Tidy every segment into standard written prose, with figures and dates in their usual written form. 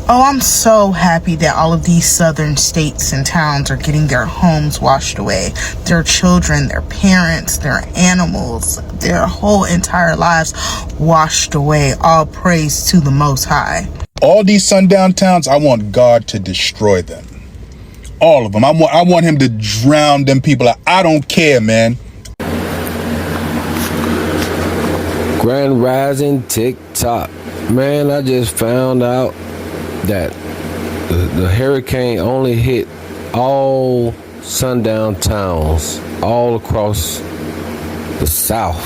Oh, I'm so happy that all of these southern states and towns are getting their homes washed away. Their children, their parents, their animals, their whole entire lives washed away. All praise to the Most High. All these sundown towns, I want God to destroy them. All of them. I want him to drown them people. I don't care, man. Grand Rising TikTok. Man, I just found out that the hurricane only hit all sundown towns all across the South.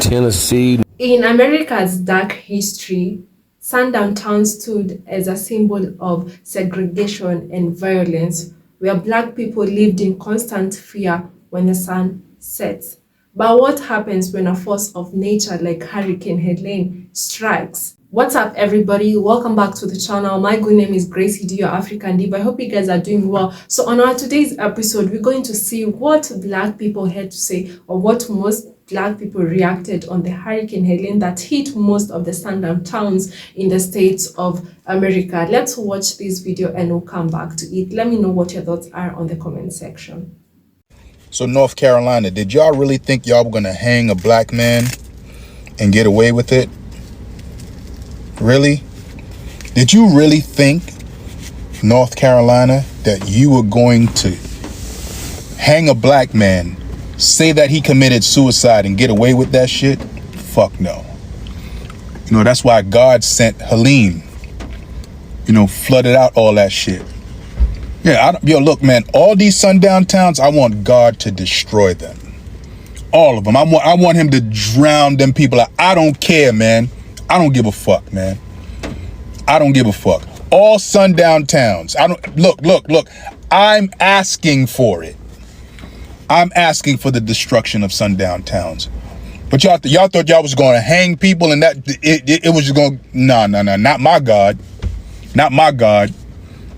Tennessee. In America's dark history, sundown towns stood as a symbol of segregation and violence, where Black people lived in constant fear when the sun sets. But what happens when a force of nature like Hurricane Halene strikes? What's up, everybody? Welcome back to the channel. My good name is Gracey D, your African Diva. I hope you guys are doing well. So on our today's episode, we're going to see what Black people had to say, or what most Black people reacted on the Hurricane Halene that hit most of the sundown towns in the states of America. Let's watch this video and we'll come back to it. Let me know what your thoughts are on the comment section. So North Carolina, did y'all really think y'all were gonna hang a Black man and get away with it? Really? Did you really think, North Carolina, that you were going to hang a Black man, say that he committed suicide and get away with that shit? Fuck no. You know, that's why God sent Halene, flooded out all that shit. Yeah, look, man, all these sundown towns, I want God to destroy them. All of them. I want him to drown them people. I don't care, man. I don't give a fuck, man. I don't give a fuck. All sundown towns. Look. I'm asking for it. I'm asking for the destruction of sundown towns. But y'all thought y'all was going to hang people and that it was just going, no, not my God. Not my God.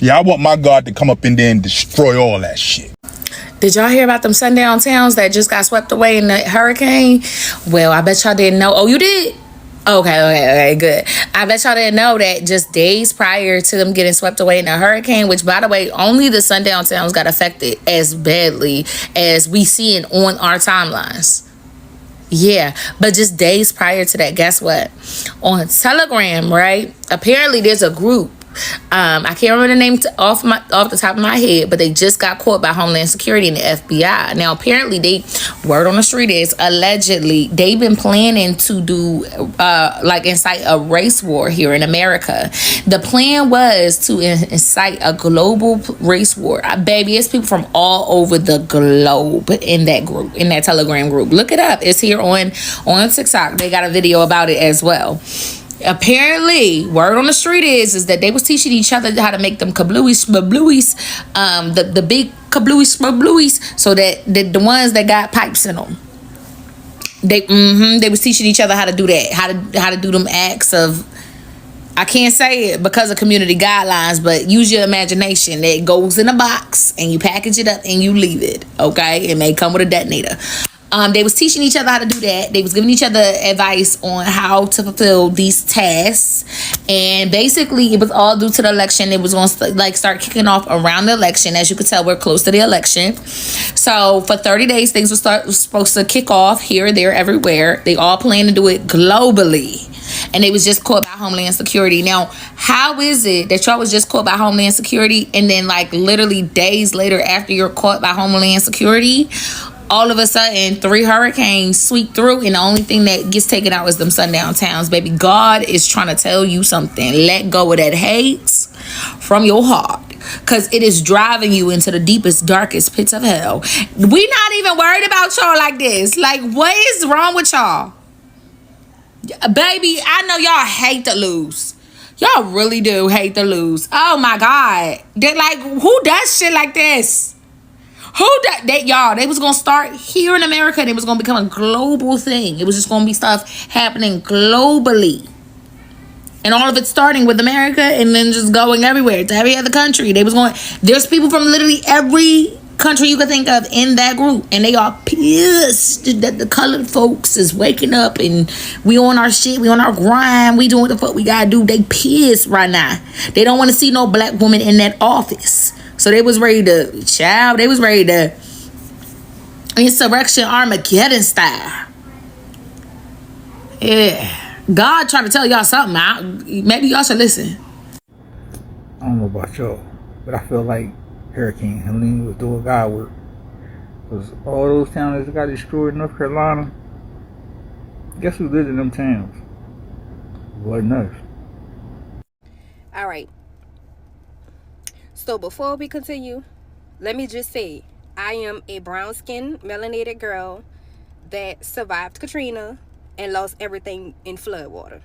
Yeah, I want my God to come up in there and destroy all that shit. Did y'all hear about them sundown towns that just got swept away in the hurricane? Well, I bet y'all didn't know. Oh, you did? Okay, good. I bet y'all didn't know that just days prior to them getting swept away in the hurricane, which, by the way, only the sundown towns got affected as badly as we see it on our timelines. Yeah, but just days prior to that, guess what? On Telegram, right? Apparently, there's a group. I can't remember the name off the top of my head, but they just got caught by Homeland Security and the FBI. Now, apparently, word on the street is allegedly they've been planning to do incite a race war here in America. The plan was to incite a global race war. Baby, it's people from all over the globe in that group, in that Telegram group. Look it up. It's here on TikTok. They got a video about it as well. Apparently, word on the street is that they was teaching each other how to make them kablooies, the big kablooies, so that the ones that got pipes in them. They was teaching each other how to do that, how to do them acts of, I can't say it because of community guidelines, but use your imagination. It goes in a box and you package it up and you leave it. Okay, it may come with a detonator. They was teaching each other how to do that. They was giving each other advice on how to fulfill these tasks. And basically, it was all due to the election. It was going to start kicking off around the election. As you could tell, we're close to the election. So for 30 days, things were supposed to kick off here, there, everywhere. They all plan to do it globally. And they was just caught by Homeland Security. Now, how is it that y'all was just caught by Homeland Security and then literally days later after you're caught by Homeland Security, all of a sudden 3 hurricanes sweep through and the only thing that gets taken out is them sundown towns? Baby, God is trying to tell you something. Let go of that hate from your heart, because it is driving you into the deepest, darkest pits of hell. We not even worried about y'all like this. What is wrong with y'all? Baby, I know y'all hate to lose. Y'all really do hate to lose. Oh my God. Who does shit like this? They was gonna start here in America and it was gonna become a global thing. It was just gonna be stuff happening globally, and all of it starting with America and then just going everywhere to every other country. There's people from literally every country you could think of in that group, and they are pissed that the colored folks is waking up and we on our shit, we on our grind, we doing what the fuck we gotta do. They pissed right now. They don't want to see no black woman in that office. So they was ready to, child, they was ready to insurrection Armageddon style. Yeah. God trying to tell y'all something. Maybe y'all should listen. I don't know about y'all, but I feel like Hurricane Halene was doing God work. Because all those towns that got destroyed in North Carolina, guess who lived in them towns? Wasn't us. Alright. So before we continue, let me just say, I am a brown-skinned, melanated girl that survived Katrina and lost everything in floodwater.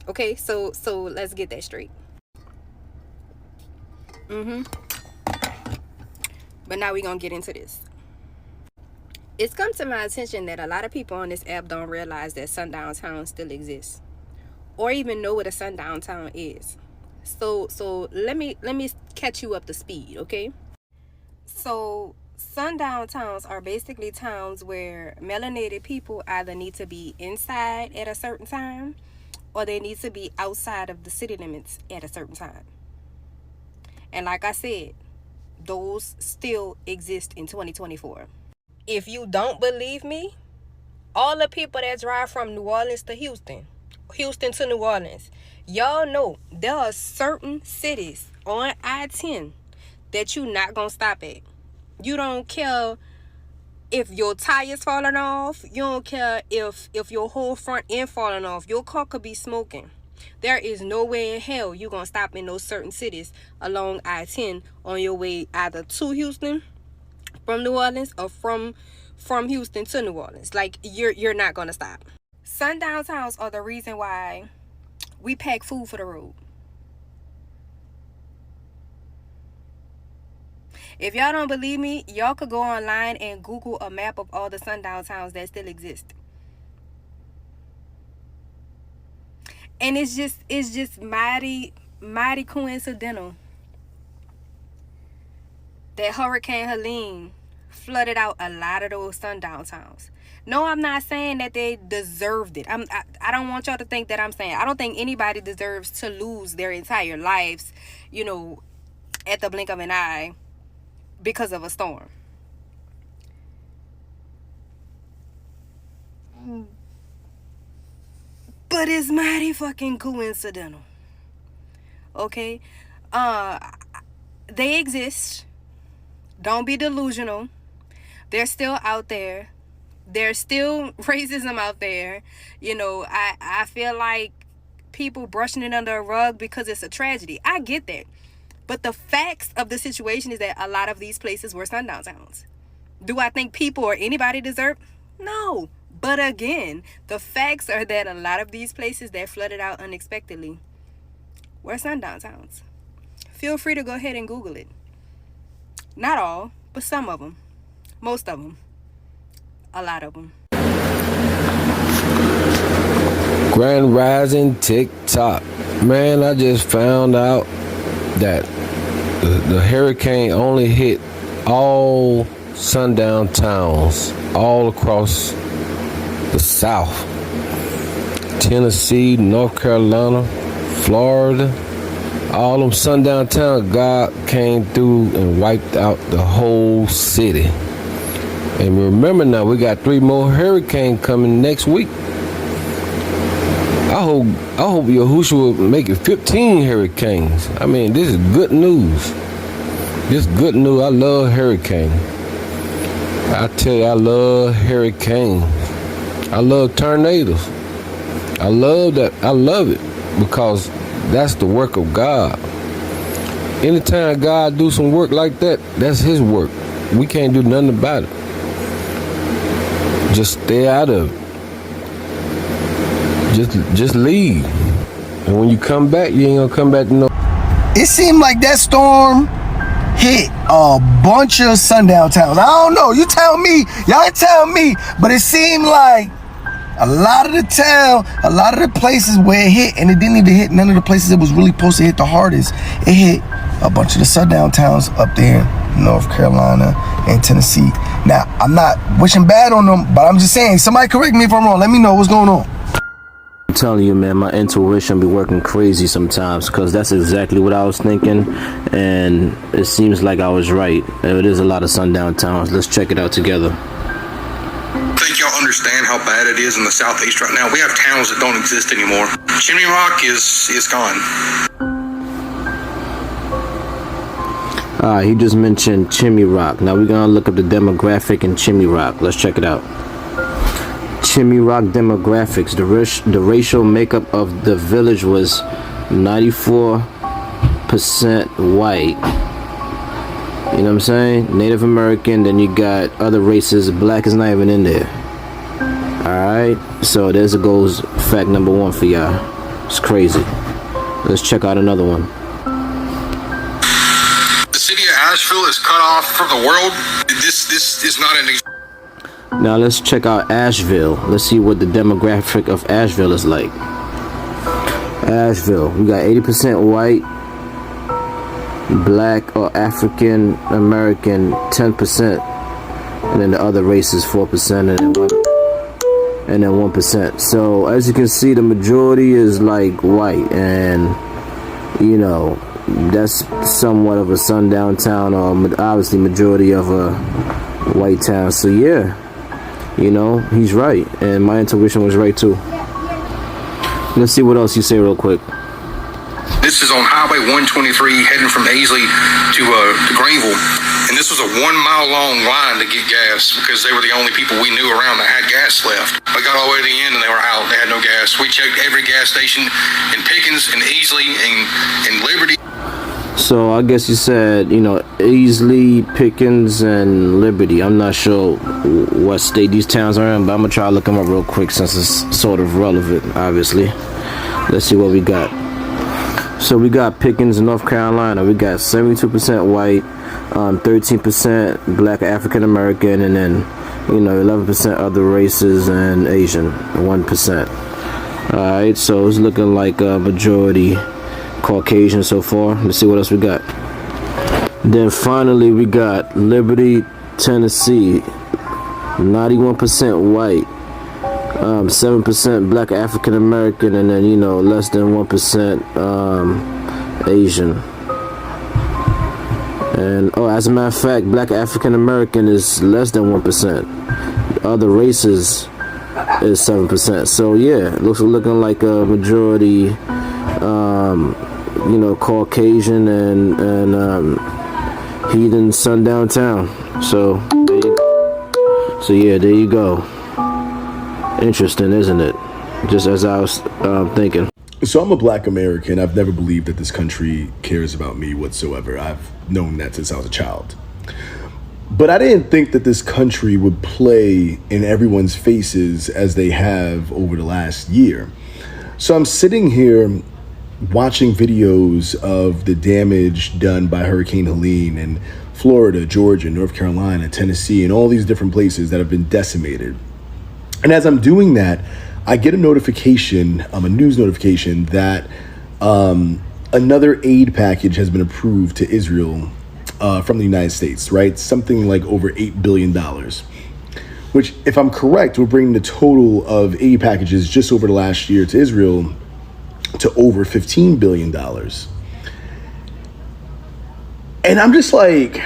Okay, so let's get that straight. But now we're gonna get into this. It's come to my attention that a lot of people on this app don't realize that sundown towns still exist, or even know what a sundown town is. So let me catch you up to speed, okay? So sundown towns are basically towns where melanated people either need to be inside at a certain time, or they need to be outside of the city limits at a certain time. And like I said, those still exist in 2024. If you don't believe me, all the people that drive from New Orleans to Houston to New Orleans, y'all know there are certain cities on I-10 that you not gonna stop at. You don't care if your tires falling off. You don't care if your whole front end falling off. Your car could be smoking. There is no way in hell you gonna stop in those certain cities along I-10 on your way either to Houston from New Orleans or from Houston to New Orleans. Like, you're not gonna stop. Sundown towns are the reason why we pack food for the road. If y'all don't believe me, y'all could go online and Google a map of all the sundown towns that still exist. And it's just mighty coincidental that Hurricane Halene flooded out a lot of those sundown towns. No, I'm not saying that they deserved it. I don't want y'all to think that I'm saying. I don't think anybody deserves to lose their entire lives, at the blink of an eye because of a storm. But it's mighty fucking coincidental. Okay? They exist. Don't be delusional. They're still out there. There's still racism out there. I feel like people brushing it under a rug because it's a tragedy. I get that. But the facts of the situation is that a lot of these places were sundown towns. Do I think people or anybody deserve? No. But again, the facts are that a lot of these places that flooded out unexpectedly were sundown towns. Feel free to go ahead and Google it. Not all, but some of them. Most of them. A lot of them. Grand Rising TikTok. Man, I just found out that the hurricane only hit all sundown towns all across the South. Tennessee, North Carolina, Florida, all them sundown towns, God came through and wiped out the whole city. And remember now, we got 3 more hurricanes coming next week. I hope Yahushua will make it 15 hurricanes. I mean, this is good news. This is good news. I love hurricanes. I tell you, I love hurricanes. I love tornadoes. I love that. I love it because that's the work of God. Anytime God do some work like that, that's his work. We can't do nothing about it. Just stay out of it. Just leave. And when you come back, you ain't gonna come back to no. It seemed like that storm hit a bunch of sundown towns. I don't know. You tell me. Y'all tell me. But it seemed like a lot of the places where it hit, and it didn't even hit none of the places it was really supposed to hit the hardest. It hit a bunch of the sundown towns up there North Carolina, and Tennessee. Now, I'm not wishing bad on them, but I'm just saying, somebody correct me if I'm wrong. Let me know what's going on. I'm telling you, man, my intuition be working crazy sometimes, because that's exactly what I was thinking, and it seems like I was right. It is a lot of sundown towns. Let's check it out together. I think y'all understand how bad it is in the southeast right now. We have towns that don't exist anymore. Chimney Rock is gone. He just mentioned Chimney Rock. Now we're gonna look up the demographic in Chimney Rock. Let's check it out. Chimney Rock demographics. The racial makeup of the village was 94% white. You know what I'm saying? Native American. Then you got other races. Black is not even in there. Alright, so there's goes fact number 1 for y'all. It's crazy. Let's check out another one. The city of Asheville is cut off from the world. This is not an. Now let's check out Asheville. Let's see what the demographic of Asheville is like. Asheville, we got 80% white, black or African American 10%, and then the other races 4%, and then 1%. So as you can see, the majority is like white, and you know, that's somewhat of a sundown town, or obviously majority of a white town. So yeah, you know, he's right, and my intuition was right too. Let's see what else you say real quick. This is on Highway 123 heading from Aisley to Greenville. And this was a 1 mile long line to get gas because they were the only people we knew around that had gas left. I got all the way to the end and they were out. They had no gas. We checked every gas station in Pickens and Aisley and Liberty. So I guess you said, you know, Aisley, Pickens, and Liberty. I'm not sure what state these towns are in, but I'm going to try to look them up real quick since it's sort of relevant, obviously. Let's see what we got. So we got Pickens in North Carolina. We got 72% white, 13% black African American, and then, you know, 11% other races and Asian, 1%. Alright, so it's looking like a majority Caucasian so far. Let's see what else we got. Then finally we got Liberty, Tennessee, 91% white, 7% black African American, and then, you know, less than 1% Asian. And oh, as a matter of fact, black African American is less than 1%. Other races is 7%. So yeah, looking like a majority you know, Caucasian and heathen sundown town. So yeah, there you go. Interesting, isn't it? Just as I was thinking. So I'm a black American. I've never believed that this country cares about me whatsoever. I've known that since I was a child. But I didn't think that this country would play in everyone's faces as they have over the last year. So I'm sitting here watching videos of the damage done by Hurricane Halene in Florida, Georgia, North Carolina, Tennessee, and all these different places that have been decimated. And as I'm doing that, I get a notification, a news notification that another aid package has been approved to Israel from the United States, right? Something like over $8 billion, which, if I'm correct, will bring the total of aid packages just over the last year to Israel to over $15 billion. And I'm just like,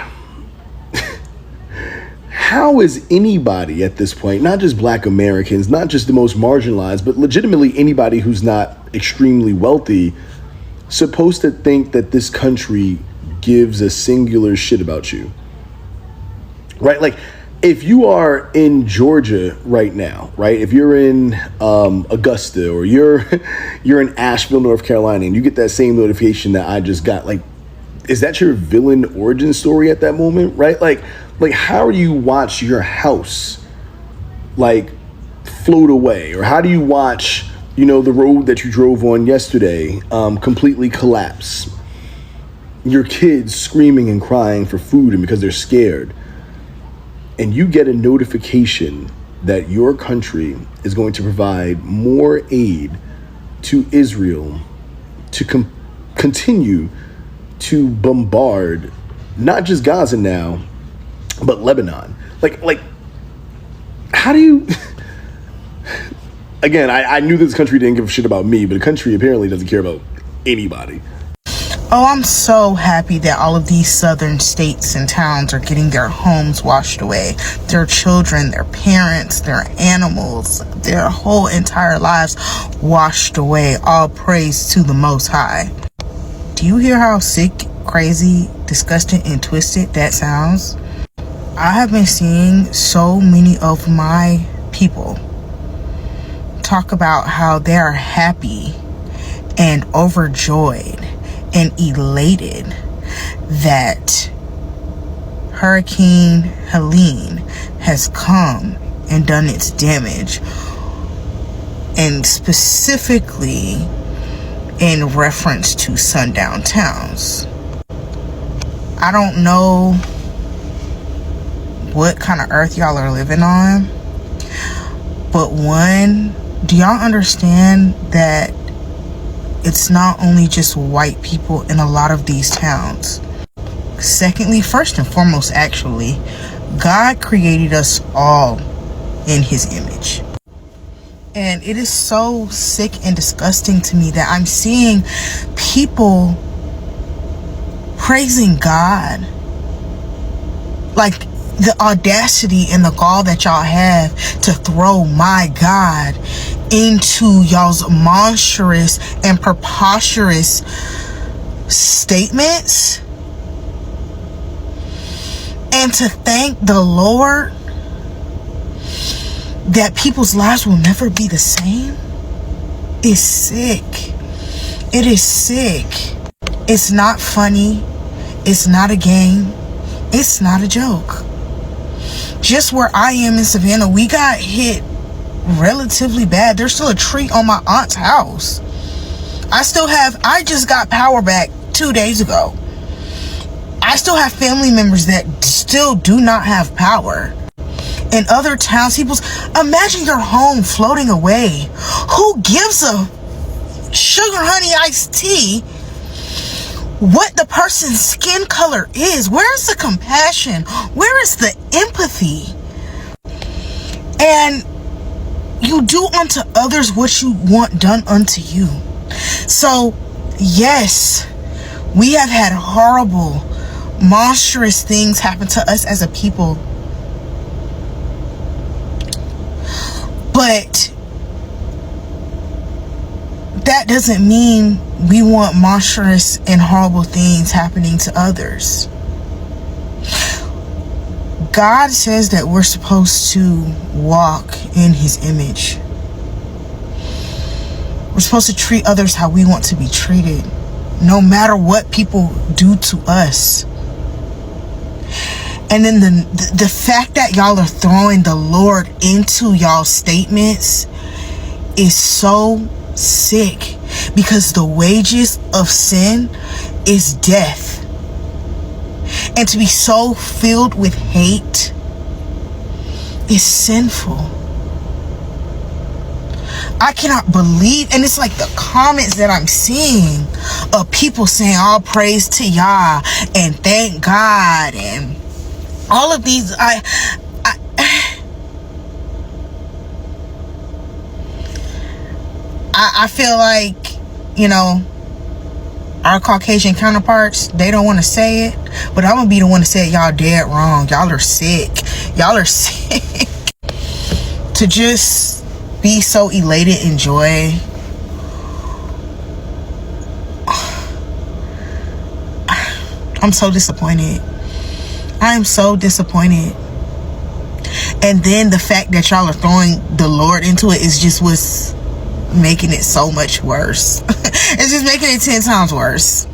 how is anybody at this point, not just black Americans, not just the most marginalized, but legitimately anybody who's not extremely wealthy, supposed to think that this country gives a singular shit about you? Right? Like, if you are in Georgia right now, right? If you're in Augusta, or you're in Asheville, North Carolina, and you get that same notification that I just got, like, is that your villain origin story at that moment, right? Like how do you watch your house like float away, or how do you watch, you know, the road that you drove on yesterday completely collapse? Your kids screaming and crying for food and because they're scared. And you get a notification that your country is going to provide more aid to Israel to continue to bombard not just Gaza now, but Lebanon. Like, how do you? Again, I knew this country didn't give a shit about me, but the country apparently doesn't care about anybody. Oh, I'm so happy that all of these southern states and towns are getting their homes washed away. Their children, their parents, their animals, their whole entire lives washed away. All praise to the Most High. Do you hear how sick, crazy, disgusting, and twisted that sounds? I have been seeing so many of my people talk about how they are happy and overjoyed and elated that Hurricane Halene has come and done its damage, and specifically in reference to sundown towns. I don't know what kind of earth y'all are living on, but one, do y'all understand that it's not only just white people in a lot of these towns? Secondly, first and foremost, actually, God created us all in his image. And it is so sick and disgusting to me that I'm seeing people praising God. Like, the audacity and the gall that y'all have to throw my God into y'all's monstrous and preposterous statements, and to thank the Lord that people's lives will never be the same, is sick. It is sick. It's not funny. It's not a game. It's not a joke. Just where I am in Savannah, we got hit relatively bad. There's still a tree on my aunt's house. I just got power back 2 days ago. I still have family members that still do not have power. In other towns, imagine your home floating away. Who gives a sugar honey iced tea what the person's skin color is? Where is the compassion? Where is the empathy? And you do unto others what you want done unto you. So, yes, we have had horrible, monstrous things happen to us as a people. But that doesn't mean we want monstrous and horrible things happening to others. God says that we're supposed to walk in his image. We're supposed to treat others how we want to be treated, no matter what people do to us. And then the fact that y'all are throwing the Lord into y'all's statements is so sick, because the wages of sin is death. And to be so filled with hate is sinful. I cannot believe, and it's like the comments that I'm seeing of people saying all praise to Yah and thank God and all of these. I feel like, our Caucasian counterparts, they don't want to say it, but I'm gonna be the one to say it. Y'all dead wrong. Y'all are sick. Y'all are sick. To just be so elated in joy. I'm so disappointed. I am so disappointed. And then the fact that y'all are throwing the Lord into it is just what's making it so much worse. It's just making it 10 times worse.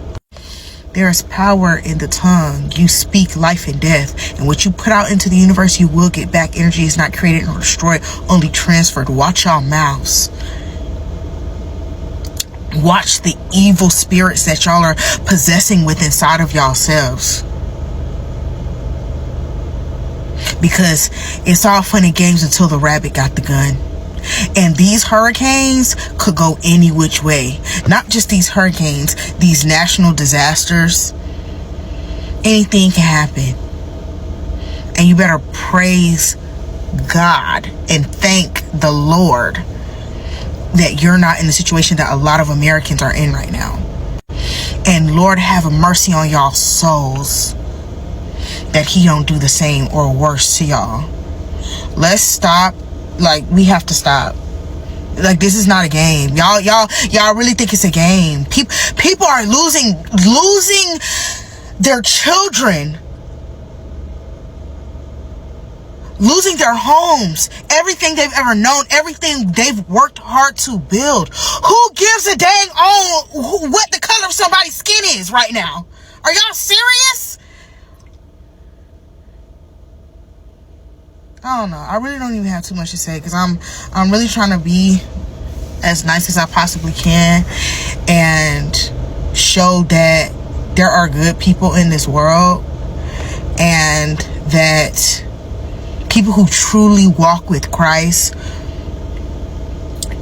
There is power in the tongue. You speak life and death, and what you put out into the universe, you will get back. Energy is not created nor destroyed, only transferred. Watch y'all mouths. Watch the evil spirits that y'all are possessing with inside of y'all selves. Because it's all fun and games until the rabbit got the gun. And these hurricanes could go any which way. Not just these hurricanes, these national disasters. anything can happen. And you better praise God and thank the Lord that you're not in the situation that a lot of Americans are in right now. And Lord, have mercy on y'all souls that he don't do the same or worse to y'all. Let's stop. Like, we have to stop. Like, this is not a game. Y'all really think it's a game. People are losing their children, losing their homes, everything they've ever known, everything they've worked hard to build. Who gives a dang on what the color of somebody's skin is right now? Are y'all serious? I don't know. I really don't even have too much to say because I'm really trying to be as nice as I possibly can and show that there are good people in this world and that people who truly walk with Christ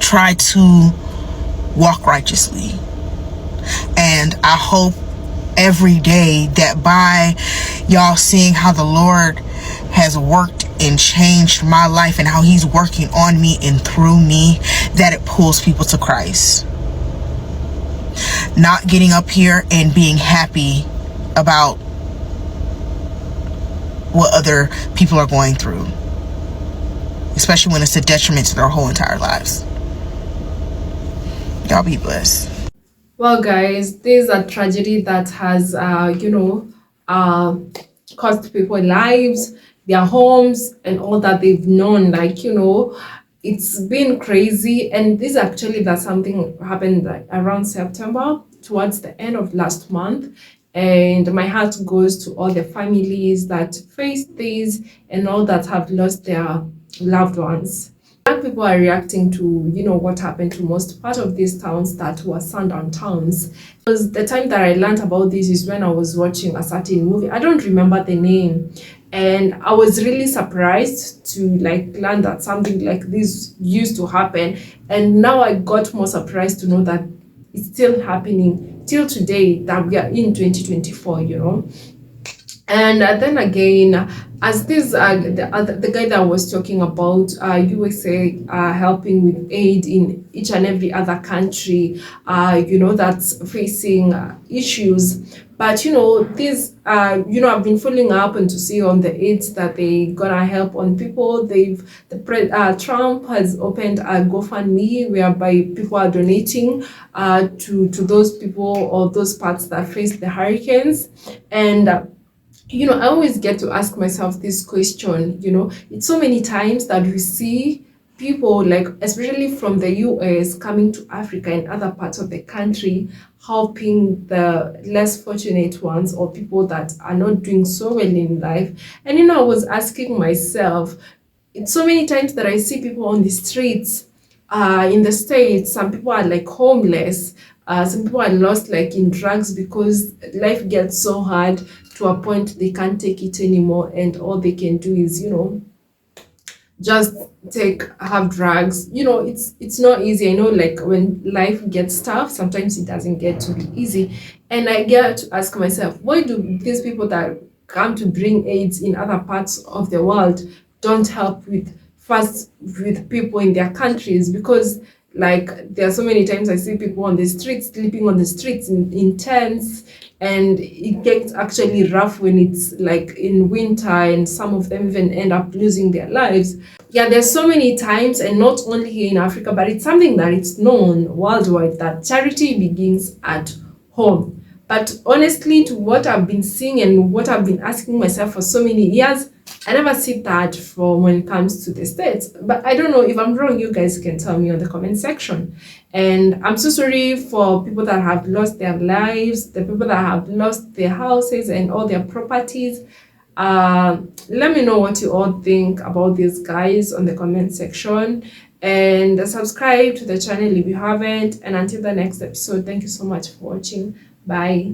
try to walk righteously. And I hope every day that by y'all seeing how the Lord has worked and changed my life and how he's working on me and through me, that it pulls people to Christ. Not getting up here and being happy about what other people are going through, especially when it's a detriment to their whole entire lives. Y'all be blessed. Well, guys, this is a tragedy that has, cost people lives, their homes, and all that they've known. Like, it's been crazy. And this actually, that something happened like around September, towards the end of last month. And my heart goes to all the families that face this and all that have lost their loved ones. Black people are reacting to, what happened to most part of these towns that were sundown towns. Because the time that I learned about this is when I was watching a certain movie. I don't remember the name. And I was really surprised to learn that something like this used to happen. And now I got more surprised to know that it's still happening till today, that we are in 2024, And then again, as this the guy that was talking about USA helping with aid in each and every other country, that's facing issues. But this I've been following up and to see on the aids that they gonna help on people. Trump has opened a GoFundMe whereby people are donating to those people or those parts that face the hurricanes. And I always get to ask myself this question. It's so many times that we see people, especially from the US, coming to Africa and other parts of the country, helping the less fortunate ones or people that are not doing so well in life. And I was asking myself, it's so many times that I see people on the streets in the States. Some people are homeless. Some people are lost in drugs because life gets so hard to a point they can't take it anymore, and all they can do is just have drugs. It's not easy. I know when life gets tough, sometimes it doesn't get to be easy. And I get to ask myself, why do these people that come to bring aids in other parts of the world don't help with people in their countries? Because there are so many times I see people on the streets, sleeping on the streets in tents, and it gets actually rough when it's in winter, and some of them even end up losing their lives. Yeah, there's so many times, and not only here in Africa, but it's something that it's known worldwide that charity begins at home. But honestly, to what I've been seeing and what I've been asking myself for so many years, I never see that from when it comes to the States. But I don't know, if I'm wrong, you guys can tell me on the comment section. And I'm so sorry for people that have lost their lives, the people that have lost their houses and all their properties. Let me know what you all think about these guys on the comment section. And subscribe to the channel if you haven't. And until the next episode, thank you so much for watching. Bye.